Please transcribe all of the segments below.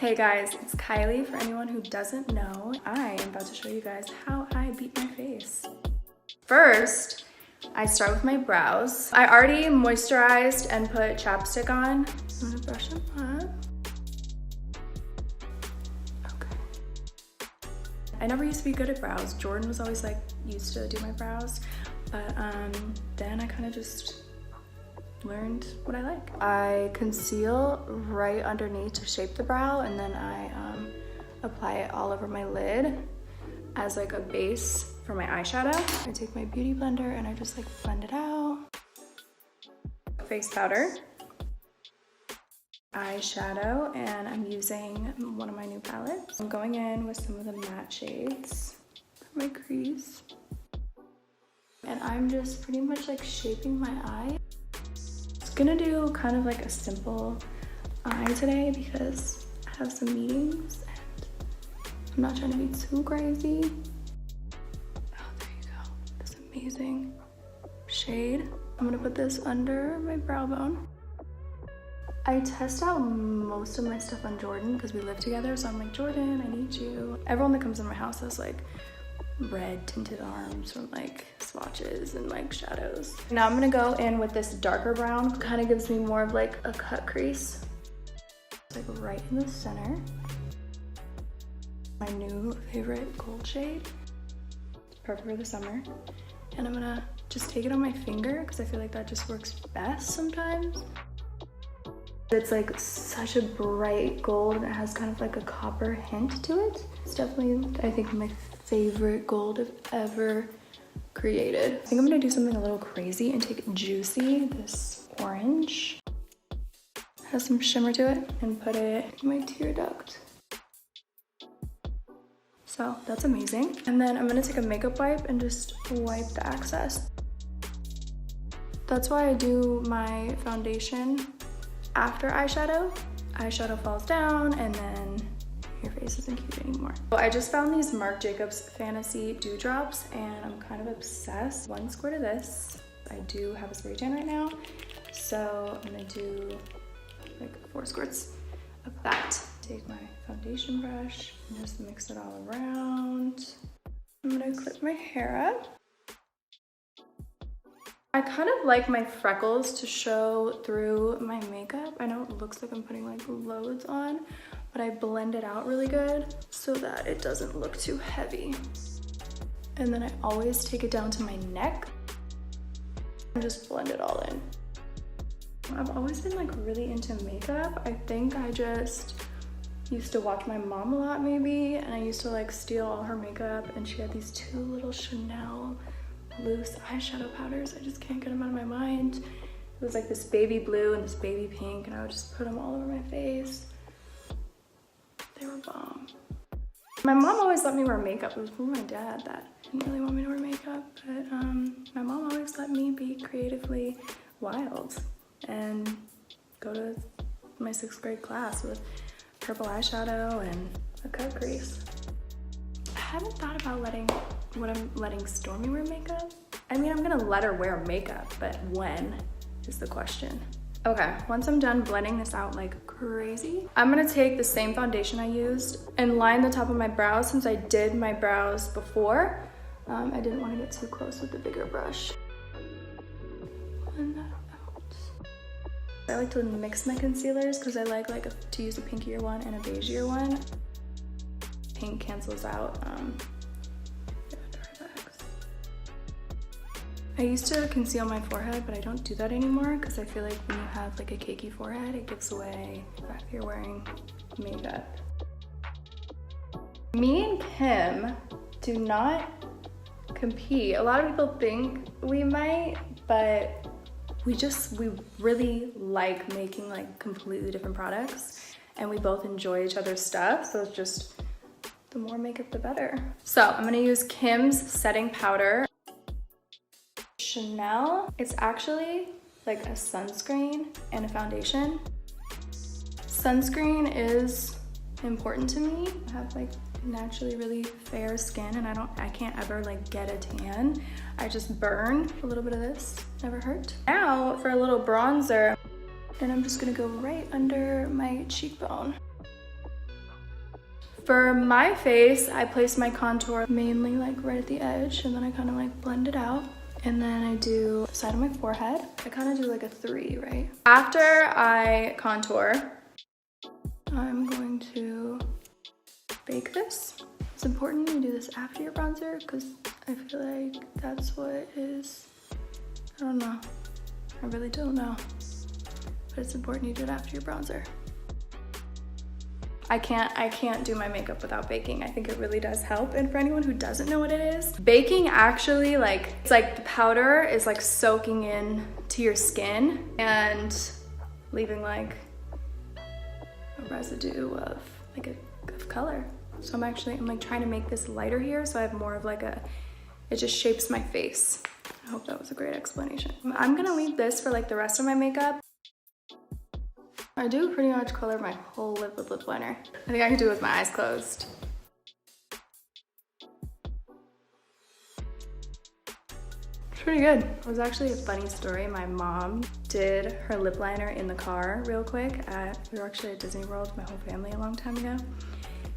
Hey guys, it's Kylie. For anyone who doesn't know, I am about to show you guys how I beat my face. First, I start with my brows. I already moisturized and put chapstick on. I'm gonna brush them up. Okay. I never used to be good at brows. Jordan was always like, used to do my brows, but then I kind of just learned what I like. I conceal right underneath to shape the brow, and then I apply it all over my lid as like a base for my eyeshadow. I take my beauty blender and I just like blend it out. Face powder, eyeshadow, and I'm using one of my new palettes. I'm going in with some of the matte shades for my crease. And I'm just pretty much like shaping my eye. Gonna do kind of like a simple eye today because I have some meetings and I'm not trying to be too crazy. Oh, there you go. This amazing shade. I'm gonna put this under my brow bone. I test out most of my stuff on Jordan because we live together, so I'm like, Jordan, I need you. Everyone that comes in my house has like red tinted arms from like swatches and like shadows. Now I'm gonna go in with this darker brown. Kind of gives me more of like a cut crease. It's like right in the center. My new favorite gold shade. It's perfect for the summer. And I'm gonna just take it on my finger because I feel like that just works best sometimes. It's like such a bright gold and it has kind of like a copper hint to it. It's definitely, I think, my favorite gold I've ever created. I think I'm gonna do something a little crazy and take Juicy, this orange, has some shimmer to it, and put it in my tear duct. So that's amazing. And then I'm gonna take a makeup wipe and just wipe the excess. That's why I do my foundation after eyeshadow. Eyeshadow falls down and then your face isn't cute anymore. So I just found these Marc Jacobs Fantasy Dewdrops and I'm kind of obsessed. 1 squirt of this. I do have a spray tan right now, so I'm gonna do like 4 squirts of that. Take my foundation brush and just mix it all around. I'm gonna clip my hair up. I kind of like my freckles to show through my makeup. I know it looks like I'm putting like loads on, but I blend it out really good so that it doesn't look too heavy. And then I always take it down to my neck and just blend it all in. I've always been like really into makeup. I think I just used to watch my mom a lot maybe, and I used to like steal all her makeup, and she had these 2 little Chanel loose eyeshadow powders. I just can't get them out of my mind. It was like this baby blue and this baby pink, and I would just put them all over my face. They were bomb. My mom always let me wear makeup. It was my dad that didn't really want me to wear makeup, but my mom always let me be creatively wild and go to my 6th grade class with purple eyeshadow and a cut crease. I haven't thought about letting Stormy wear makeup. I mean, I'm gonna let her wear makeup, but when is the question. Okay, once I'm done blending this out like crazy, I'm gonna take the same foundation I used and line the top of my brows since I did my brows before. I didn't want to get too close with the bigger brush. Blend that out. I like to mix my concealers because I like to use a pinkier one and a beigeier one. Pink cancels out I used to conceal my forehead, but I don't do that anymore because I feel like when you have like a cakey forehead, it gives away the fact that you're wearing makeup. Me and Kim do not compete. A lot of people think we might, but we really like making like completely different products, and we both enjoy each other's stuff, so it's just the more makeup the better. So I'm gonna use Kim's setting powder. Chanel. It's actually like a sunscreen and a foundation. Sunscreen is important to me. I have like naturally really fair skin and I can't ever like get a tan. I just burn. A little bit of this never hurt. Now for a little bronzer, and I'm just gonna go right under my cheekbone. For my face, I place my contour mainly like right at the edge, and then I kind of like blend it out. And then I do the side of my forehead. I kind of do like a 3, right? After I contour, I'm going to bake this. It's important you do this after your bronzer because I feel like that's what is, I don't know. I really don't know. But it's important you do it after your bronzer. I can't do my makeup without baking. I think it really does help. And for anyone who doesn't know what it is, baking actually it's like the powder is like soaking in to your skin and leaving like a residue of of color. So I'm like trying to make this lighter here so I have more of like it just shapes my face. I hope that was a great explanation. I'm gonna leave this for like the rest of my makeup. I do pretty much color my whole lip with lip liner. I think I can do it with my eyes closed. It's pretty good. It was actually a funny story. My mom did her lip liner in the car real quick. We were actually at Disney World, my whole family, a long time ago.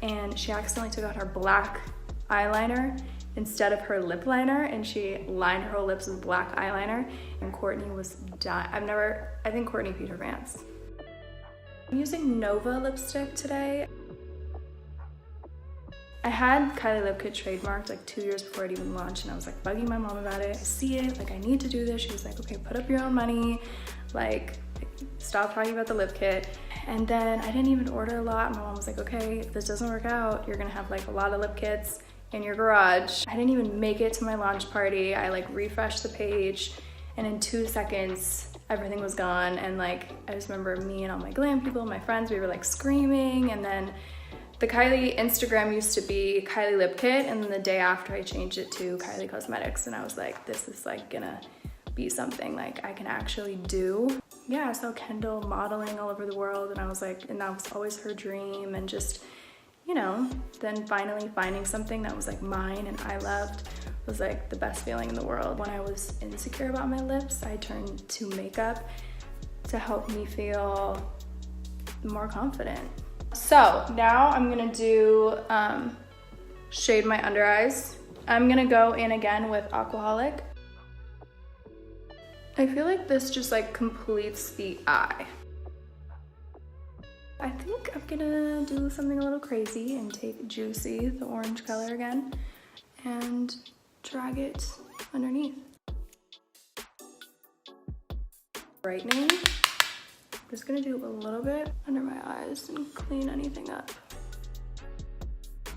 And she accidentally took out her black eyeliner instead of her lip liner, and she lined her whole lips with black eyeliner, and Courtney was dying. I think Courtney peed her pants. I'm using Nova lipstick today. I had Kylie Lip Kit trademarked like 2 years before it even launched, and I was like bugging my mom about it. I see it, like I need to do this. She was like, okay, put up your own money. Like, stop talking about the lip kit. And then I didn't even order a lot. My mom was like, okay, if this doesn't work out, you're gonna have like a lot of lip kits in your garage. I didn't even make it to my launch party. I like refreshed the page, and in 2 seconds, everything was gone. And like, I just remember me and all my glam people, my friends, we were like screaming. And then the Kylie Instagram used to be Kylie Lip Kit, and then the day after I changed it to Kylie Cosmetics, and I was like, this is like gonna be something like I can actually do. Yeah, I saw Kendall modeling all over the world, and I was like, and that was always her dream, and just, you know, then finally finding something that was like mine and I loved was like the best feeling in the world. When I was insecure about my lips, I turned to makeup to help me feel more confident. So now I'm gonna do shade my under eyes. I'm gonna go in again with Aquaholic. I feel like this just like completes the eye. I think I'm gonna do something a little crazy and take Juicy, the orange color again, and drag it underneath. Brightening. I'm just gonna do a little bit under my eyes and clean anything up.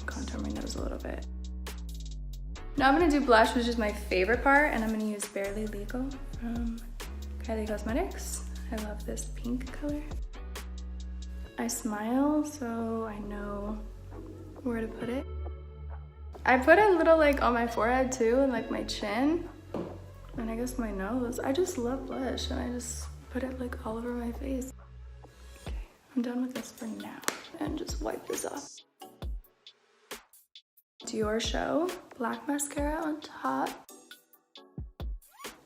Contour my nose a little bit. Now I'm gonna do blush, which is my favorite part, and I'm gonna use Barely Legal from Kylie Cosmetics. I love this pink color. I smile, so I know where to put it. I put a little like on my forehead too, and like my chin, and I guess my nose. I just love blush, and I just put it like all over my face. Okay, I'm done with this for now, and just wipe this off. Dior Show black mascara on top.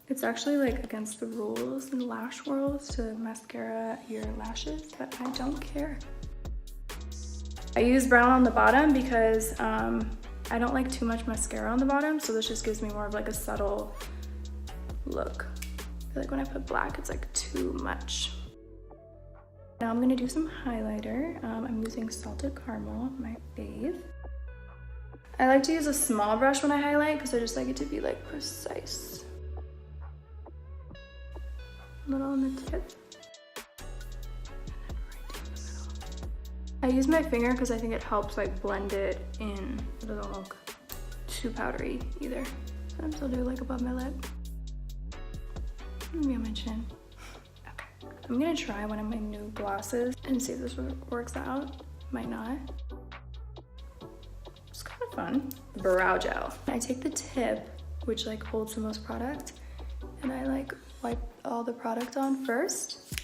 It's actually like against the rules in lash worlds to mascara your lashes, but I don't care. I use brown on the bottom because I don't like too much mascara on the bottom, so this just gives me more of like a subtle look. I feel like when I put black, it's like too much. Now I'm gonna do some highlighter. I'm using Salted Caramel, my fave. I like to use a small brush when I highlight because I just like it to be like precise. A little on the tip. And then right down the middle. I use my finger because I think it helps like blend it in. It doesn't look too powdery either. Sometimes I'll do like above my lip. Maybe on my chin. Okay. I'm gonna try one of my new glosses and see if this works out. Might not. It's kind of fun. Brow gel. I take the tip, which like holds the most product, and I like wipe all the product on first,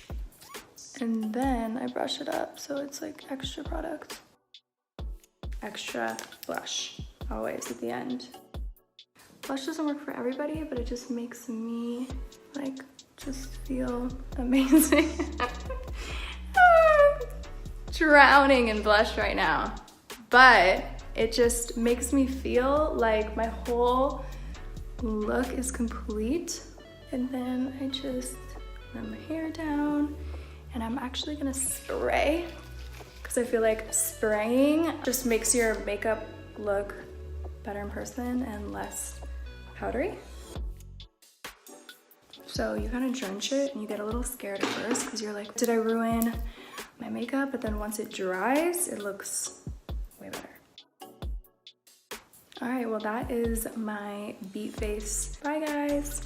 and then I brush it up so it's like extra product. Extra blush, always at the end. Blush doesn't work for everybody, but it just makes me like just feel amazing. Drowning in blush right now. but it just makes me feel like my whole look is complete. And then I just run my hair down, and I'm actually gonna spray because I feel like spraying just makes your makeup look better in person and less powdery. So you kind of drench it and you get a little scared at first because you're like, did I ruin my makeup? But then once it dries, it looks way better. All right, well that is my beat face. Bye guys.